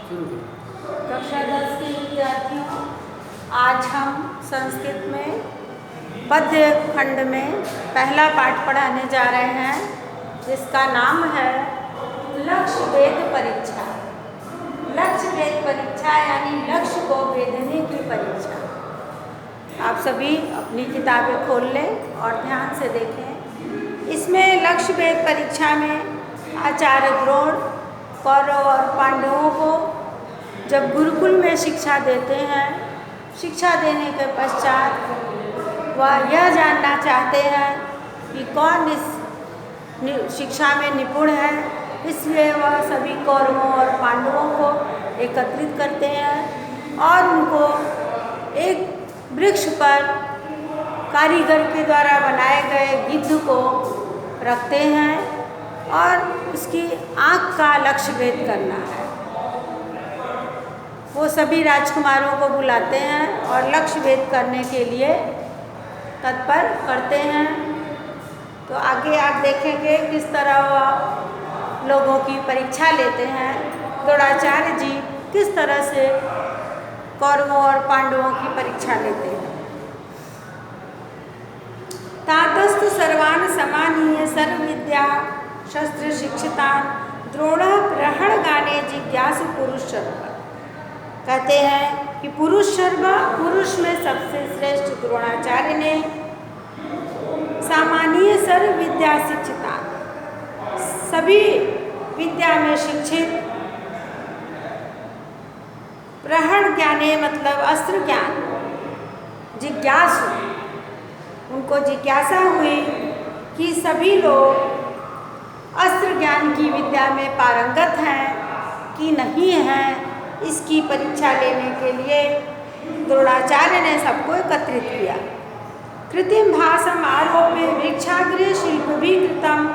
कक्षा 10 के विद्यार्थियों, आज हम संस्कृत में पद्य खंड में पहला पाठ पढ़ाने जा रहे हैं, जिसका नाम है लक्ष्य भेद परीक्षा। लक्ष्य भेद परीक्षा यानी लक्ष्य को भेदने की परीक्षा। आप सभी अपनी किताबें खोल लें और ध्यान से देखें। इसमें लक्ष्य भेद परीक्षा में आचार्य द्रोण कौरव और पांडवों को जब गुरुकुल में शिक्षा देते हैं, शिक्षा देने के पश्चात वह यह जानना चाहते हैं कि कौन इस शिक्षा में निपुण है, इसलिए वह सभी कौरवों और पांडवों को एकत्रित करते हैं और उनको एक वृक्ष पर कारीगर के द्वारा बनाए गए गिद्ध को रखते हैं और उसकी आँख का लक्ष्य भेद करना है। वो सभी राजकुमारों को बुलाते हैं और लक्ष्य भेद करने के लिए तत्पर करते हैं। तो आगे आप देखेंगे किस तरह वह लोगों की परीक्षा लेते हैं। द्रोणाचार्य जी किस तरह से कौरवों और पांडवों की परीक्षा लेते हैं। तातस्तु सर्वान् समानीय सर्व विद्या शस्त्र शिक्षितान् द्रोण ग्रहण गाने जिज्ञासु पुरुष शर्मा। कहते हैं कि पुरुष शर्मा, पुरुष में सबसे श्रेष्ठ द्रोणाचार्य ने सामान्य सर्व विद्या शिक्षिता, सभी विद्या में शिक्षित, प्रहण ज्ञाने मतलब अस्त्र ज्ञान, जिज्ञासु, उनको जिज्ञासा हुई कि सभी लोग अस्त्र ज्ञान की विद्या में पारंगत हैं कि नहीं हैं। इसकी परीक्षा लेने के लिए द्रोणाचार्य ने सबको एकत्रित किया। कृत्रिम भाषम आरोप्य वृक्षाग्रे शिल्पभीकृतम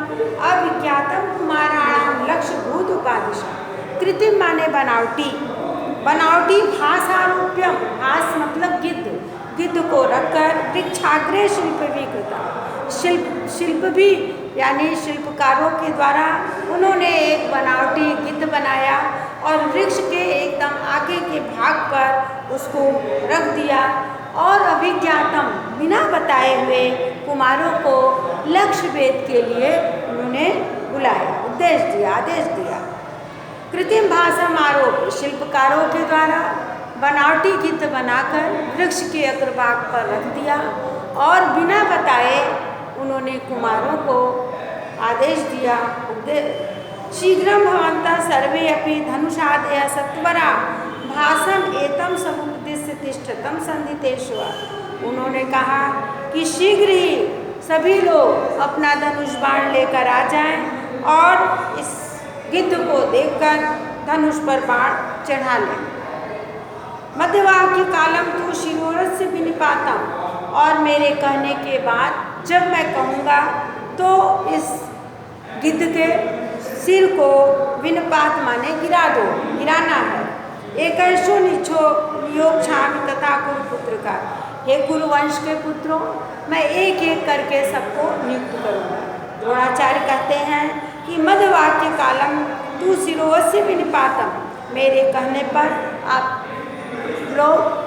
अविज्ञातम कुमाराणाम लक्ष्य भूत उपादिशा। कृत्रिम माने बनावटी, बनावटी भाषारोप्यम, भाष मतलब गिद्ध, गिद्ध को रखकर वृक्षाग्रे शिल्पभीकृतम, शिल्प भी यानी शिल्पकारों के द्वारा उन्होंने एक बनावटी गिद्ध बनाया और वृक्ष के एकदम आगे के भाग पर उसको रख दिया और अभिज्ञातम बिना बताए हुए कुमारों को लक्ष्य भेद के लिए उन्होंने बुलाया, उपदेश दिया, आदेश दिया। कृत्रिम भाषा आरोप, शिल्पकारों के द्वारा बनावटी गिद्ध बनाकर वृक्ष के अग्रभाग पर रख दिया और बिना बताए उन्होंने कुमारों को आदेश दिया, शीघ्रं भवन्तः सर्वे अपि धनुषादय सत्वरा भाषम एतम समुद्दिश्य तिष्ठतम संधितेषु। उन्होंने कहा कि शीघ्र ही सभी लोग अपना धनुष बाण लेकर आ जाएं और इस गिद्ध को देखकर धनुष पर बाण चढ़ा लें। मध्यवाक्य कालम तु शिरोरस्य विनिपातम, और मेरे कहने के बाद जब मैं कहूँगा तो इस गिद्ध के सिर को विनपात माने गिरा दो, गिराना है। एक ऐसो निछो नियोग छाम तथा कुरुपुत्र का, हे कुरुवंश के पुत्रों, मैं एक एक करके सबको नियुक्त करूँगा। द्रोणाचार्य कहते हैं कि मध्यवाक्य कालम तू शिरोवस्य विनिपातम, मेरे कहने पर आप लोग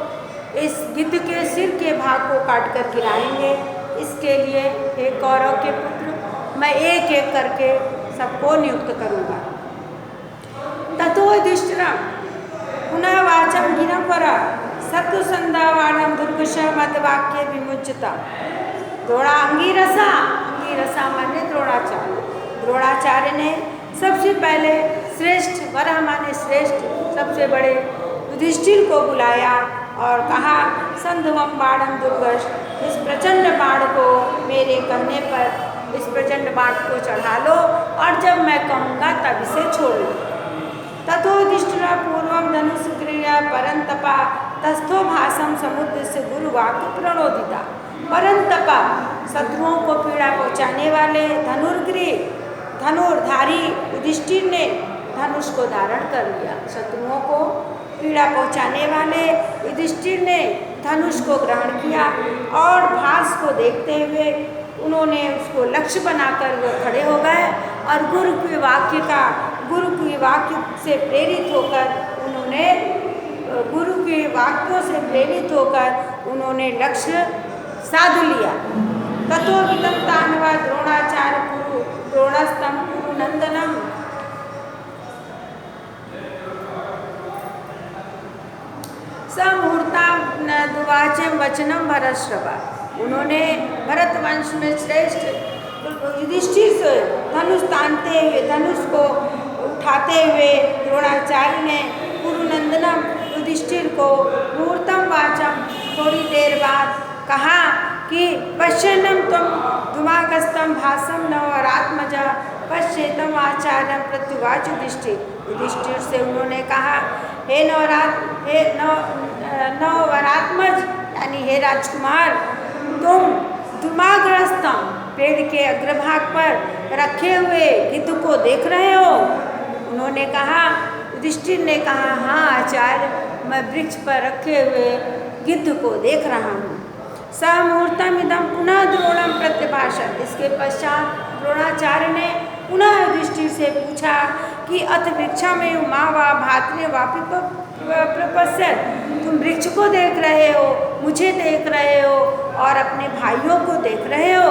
इस गिद्ध के सिर के भाग को काट कर गिराएंगे। इसके लिए हे कौरव के पुत्र, मैं एक एक करके सबको नियुक्त करूँगा। ततो युधिष्ठिरं पुनः वाचम गिरं परा सत्वसंधावाणम दुर्गश मध्यवाक्य विमुच्यता। अंगीरसा, अंगीरसा माने द्रोणाचार्य, द्रोणाचार्य ने सबसे पहले श्रेष्ठ, वरह माने श्रेष्ठ, सबसे बड़े युधिष्ठिर को बुलाया और कहा संधवम बाणम दुर्गश, इस प्रचंड बाण को मेरे कहने पर इस प्रचंड बाण को चढ़ा लो और जब मैं कहूँगा तब इसे छोड़ लो। ततो युधिष्ठिरा पूर्वम धनुष क्रिया परंतपा तस्थो भाषम समुद्र से गुरुवाक्य प्रणोदिता। परंतपा शत्रुओं को पीड़ा पहुँचाने वाले धनुर्धारी युधिष्ठिर ने धनुष को धारण कर लिया। शत्रुओं को पीड़ा पहुँचाने वाले युधिष्ठिर ने धनुष को ग्रहण किया और भास को देखते हुए उन्होंने उसको लक्ष्य बनाकर वो खड़े हो गए और गुरु के वाक्य का गुरु के वाक्य से प्रेरित होकर उन्होंने लक्ष्य साध लिया। तत्वविदं तान्वा द्रोणाचार्य कुरु द्रोणस्तं कुरु नंदनम। मुहूर्ताद्वाच्यं वचनम भरतश्रवा। उन्होंने भरत वंश में श्रेष्ठ युधिष्ठिर से धनुष तानते हुए, धनुष को उठाते हुए द्रोणाचार्य ने कुरुनंदनम युधिष्ठिर को मुहूर्तम वाचम थोड़ी देर बाद कहा कि पश्यन्नम तुम धुमाकस्तम भासम नवरात्मजा पश्येतम आचार्यम प्रत्युवाच युधिष्ठिर से उन्होंने कहा, हे नवरात्मज यानी हे राजकुमार, तुम धुमाग्रस्तम पेड़ के अग्रभाग पर रखे हुए गिद्ध को देख रहे हो। उन्होंने कहा, युधिष्ठिर ने कहा, हाँ आचार्य, मैं वृक्ष पर रखे हुए गिद्ध को देख रहा हूँ। स मुहूर्तमिदं पुनः द्रोणम प्रत्यभाषण। इसके पश्चात द्रोणाचार्य ने पुनः युधिष्ठिर से पूछा कि अथ वृक्षा में उमा वा भात्रे वापि प्रपश्यत। तुम वृक्ष को देख रहे हो, मुझे देख रहे हो और अपने भाइयों को देख रहे हो।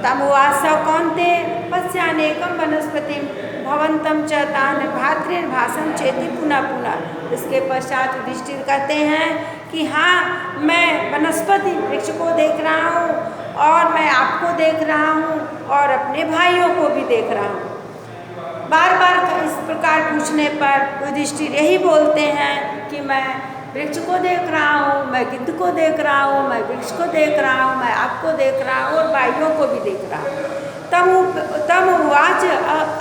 तमुवाच कौन्ते पश्यानेकं वनस्पतिं भवन्तं च तान् भातृर्भासं चेति पुनः पुनः। इसके पश्चात युधिष्ठिर कहते हैं कि हाँ, मैं वनस्पति वृक्ष को देख रहा हूँ और मैं आपको देख रहा हूँ और अपने भाइयों को भी देख रहा हूँ। बार बार इस प्रकार पूछने पर युधिष्ठिर यही बोलते हैं कि मैं वृक्ष को देख रहा हूँ, मैं गिद्ध को देख रहा हूँ, मैं वृक्ष को देख रहा हूँ, मैं आपको देख रहा हूँ और भाइयों को भी देख रहा हूँ। तम उवाच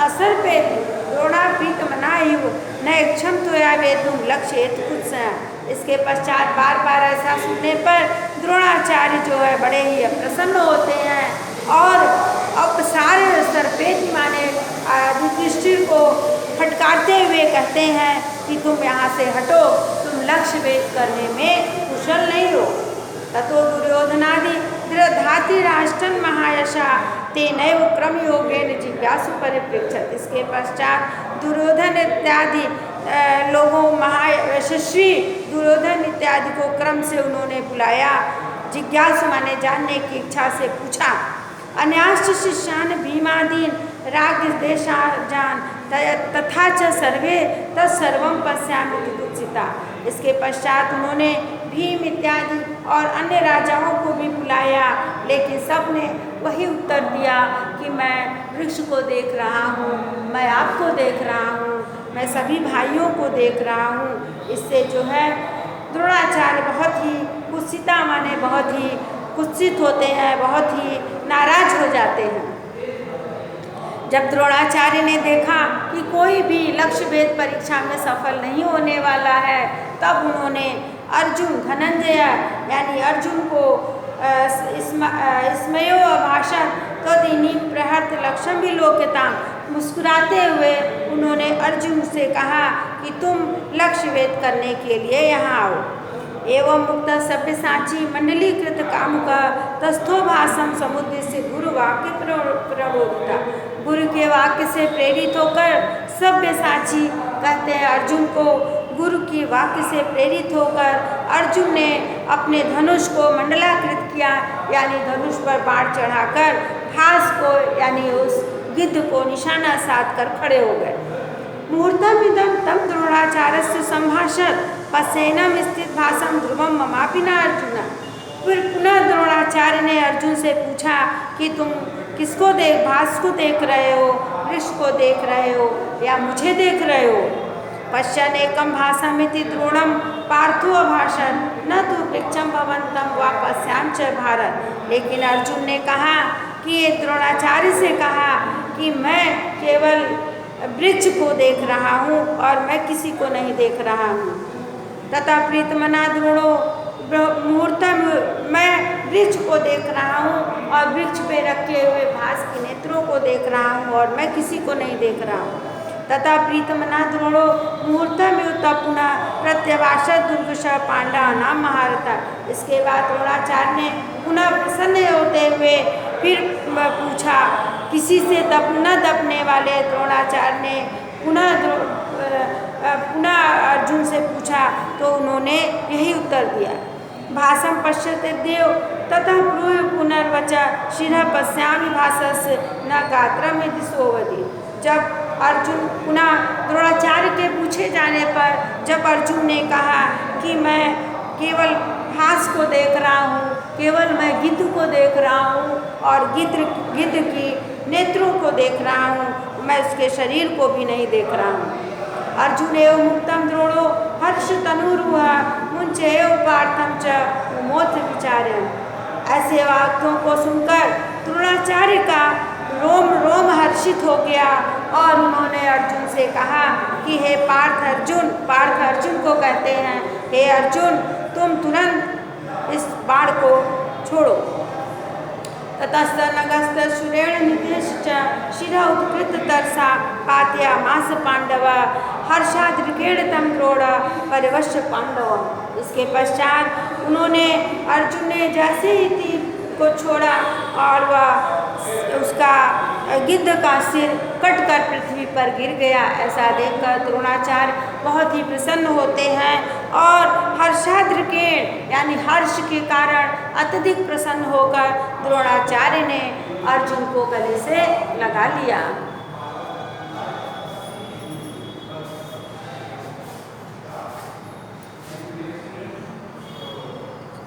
असर्पेत द्रोणाप्रीतमनायुः न इच्छं त्वया वेद्धुं लक्ष्येत कुत्सः। इसके पश्चात बार बार ऐसा सुनने पर द्रोणाचार्य जो है बड़े ही प्रसन्न होते हैं और अब सारे सर्पेत माने युधिष्ठिर को फटकारते हुए कहते हैं कि तुम यहाँ से हटो, तुम लक्ष्य भेद करने में कुशल नहीं हो। ततो दुर्योधनादि धाति राष्ट्रन महायशा तेनैव क्रम योगेन जिज्ञासु परिपृच्छत। इसके पश्चात दुर्योधन इत्यादि लोगों महायशस्वी दुर्योधन इत्यादि को क्रम से उन्होंने बुलाया, जिज्ञासु माने जानने की इच्छा से पूछा। अन्याश्च शिष्यान् भीमादीन रागदेशाजान तथा च सर्वे तत्सर्वं पश्यामि दुःखिता। इसके पश्चात उन्होंने भीम इत्यादि और अन्य राजाओं को भी बुलाया, लेकिन सब ने वही उत्तर दिया कि मैं वृक्ष को देख रहा हूँ, मैं आपको देख रहा हूँ, मैं सभी भाइयों को देख रहा हूँ। इससे जो है द्रोणाचार्य बहुत ही कुत्सिता माने बहुत ही कुत्सित होते हैं, बहुत ही नाराज हो जाते हैं। जब द्रोणाचार्य ने देखा कि कोई भी लक्ष्य भेद परीक्षा में सफल नहीं होने वाला है, तब उन्होंने अर्जुन धनंजय यानी अर्जुन को स्मयो भाषण तदिनी प्रहत लक्ष्यम विलोक्यताम मुस्कुराते हुए उन्होंने अर्जुन से कहा कि तुम लक्ष्य भेद करने के लिए यहाँ आओ। एवं मुक्त सभ्यसाची मंडलीकृत कामुक तस्थो भाषम समुद्देश्य गुरु वाक्य प्रबोधिता। गुरु के वाक्य से प्रेरित होकर सभ्यसाची कहते हैं अर्जुन को, गुरु के वाक्य से प्रेरित होकर अर्जुन ने अपने धनुष को मंडलाकृत किया, यानी धनुष पर बाण चढ़ाकर भास को यानी उस गिद्ध को निशाना साध कर खड़े हो गए। मुहूर्तमिदं तम द्रोणाचार्यस्य संभाषण पश्येनम स्थित भाषम ध्रुवम ममापि न अर्जुन। फिर पुनः द्रोणाचार्य ने अर्जुन से पूछा कि तुम किसको भास को देख रहे हो, वृक्ष को देख रहे हो या मुझे देख रहे हो। पश्यन्नेकं भासमिति द्रोणम पार्थो अभाषण न तु वृक्षम भवन्तं वा पश्याम च भारत। लेकिन अर्जुन ने कहा कि द्रोणाचार्य से कहा कि मैं केवल वृक्ष को देख रहा हूँ और मैं किसी को नहीं देख रहा हूँ। तथा प्रीतमना द्रोणो मुहूर्तम, मैं वृक्ष को देख रहा हूँ और वृक्ष पे रखे हुए भास के नेत्रों को देख रहा हूँ और मैं किसी को नहीं देख रहा हूँ। तथा प्रीतमना द्रोणो मुहूर्तम युत पुनः प्रत्यवासत दुर्गश पांडा नाम महारथा। इसके बाद द्रोणाचार्य ने पुनः प्रसन्न होते हुए फिर पूछा, किसी से न दबने वाले द्रोणाचार्य ने पुनः अर्जुन से पूछा तो उन्होंने यही उत्तर दिया। भाषम पश्यते देव ततः ब्रूहि पुनर्वचा शिरः पश्यामि भाषस्य न गात्रम यदि सोवधि। जब अर्जुन पुनः द्रोणाचार्य के पूछे जाने पर जब अर्जुन ने कहा कि मैं केवल घास को देख रहा हूँ, केवल मैं गिद्ध को देख रहा हूँ और गिद्ध की नेत्रों को देख रहा हूँ, मैं उसके शरीर को भी नहीं देख रहा हूँ। अर्जुन एव मुक्तम द्रोणो हर्ष तनुरुहा मुंचे एव पार्थम च मोथ विचार्यम। ऐसे वाक्यों को सुनकर द्रोणाचार्य का रोम रोम हर्षित हो गया और उन्होंने अर्जुन से कहा कि हे पार्थ अर्जुन को कहते हैं, हे अर्जुन तुम तुरंत इस बाण को छोड़ो। ततस्त नगस्त सुरेण निधेश्च शिरा उत्कृत तरसा पात्या मास पांडव हर्षाद्रिकेण तम द्रोण परिवश्य पांडव। इसके पश्चात उन्होंने अर्जुन ने जैसे ही तीर को छोड़ा और वह उसका गिद्ध का सिर कटकर पृथ्वी पर गिर गया। ऐसा देखकर द्रोणाचार्य बहुत ही प्रसन्न होते हैं और हर्षाद्रिकेण यानी हर्ष के कारण अत्यधिक प्रसन्न होकर द्रोणाचार्य ने अर्जुन को गले से लगा लिया।